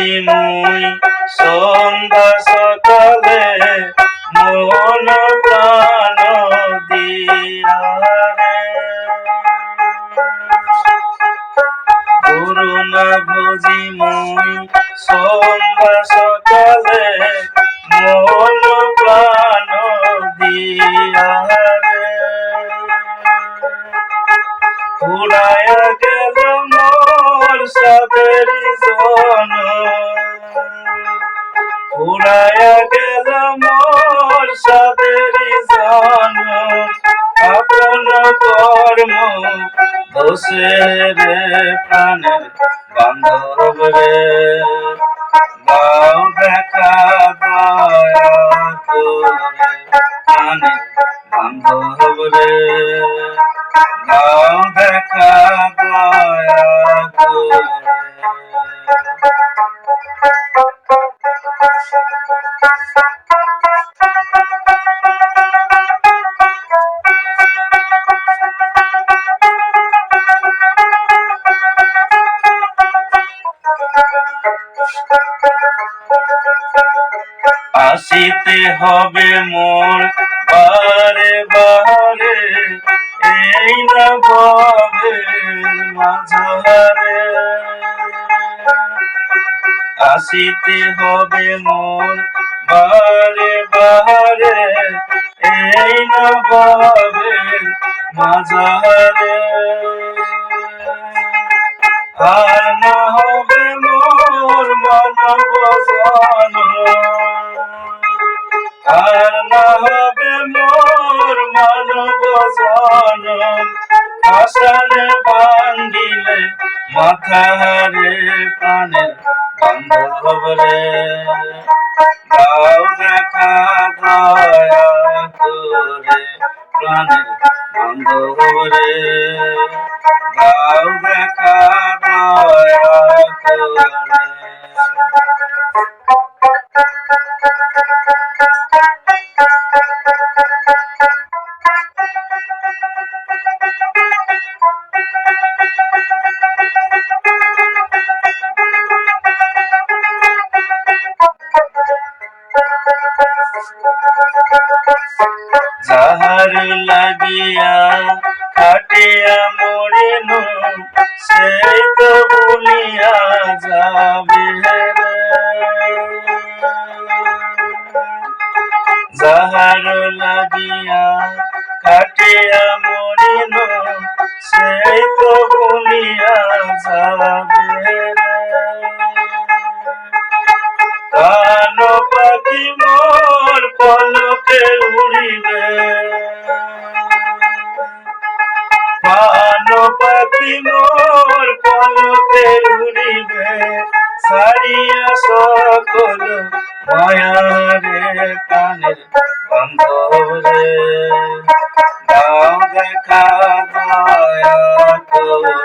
বুঝি মুই সন্ধ্যা সকালে মন প্রাণ দিয়া রে করুণা বুঝি মুই সন্ধ্যা সকালে মন প্রাণ দিয়া রে উড়াইয়া গেল মোর সাদের জন উড়াইয়া গেল মোর সাদের জন আপন কর্ম দোষের প্রাণের বান্ধব রে দাও দেখা দয়া করে প্রাণের বান্ধব রে দাও দেখা দয়া করে আসিতে হবে মোর বারে বারে এই না ভবের মাঝারে আসিতে হবে মোর বারে বারে এই না ভবের মাঝারে আর না হবে মোর মানব জন আর না হবে মোর মানব জন আশারে বান্ধিলে মাথারে প্রাণের বান্ধব রে দাও দেখা দয়া করে প্রাণের বান্ধব রে দাও দেখা দয়া করে যাহার লাগিয়া কাটিয়া মরিনু সেই তো ভুলিয়া যাবে রে যাহার লাগিয়া কাটিয়া মরিনু সেই তো ভুলিয়া যাবে রে প্রাণ পাখি মোর পলকে উড়িবে প্রাণ পাখি মোর পলকে উড়িবে সারিয়া সকল মায়ারে প্রাণের বান্ধব রে দাও দেখা দয়া করে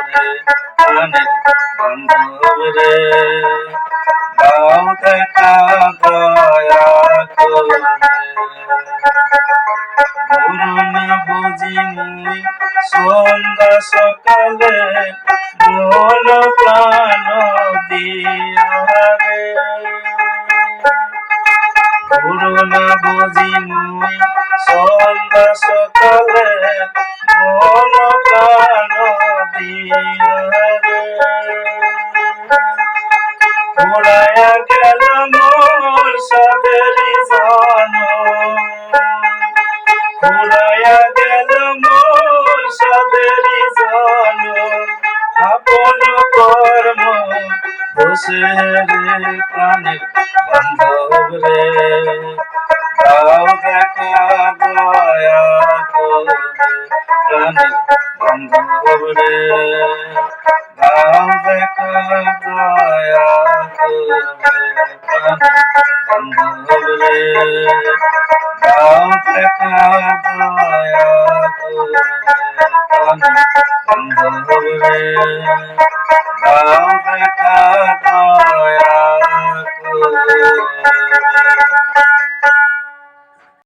প্রাণের বান্ধব রে দাও দেখা দয়া করে করুণা বুঝি মুই সন্ধ্যা সকালে মন প্রাণ দিয়া রে করুণা বুঝি মুই সন্ধ্যা সকালে মন প্রাণ দিয়া রে উড়াইয়া গেল মোর সাদের জন উড়াইয়া গেল মোর সাদের জন আপন কর্ম দোষের প্রাণের বান্ধব রে দাও দেখা দয়া করে প্রাণের বান্ধব রে দাও দেখা দয়া করে প্রাণের বান্ধব রে দাও দেখা দয়া করে প্রাণের বান্ধব রে দাও দেখা দয়া করে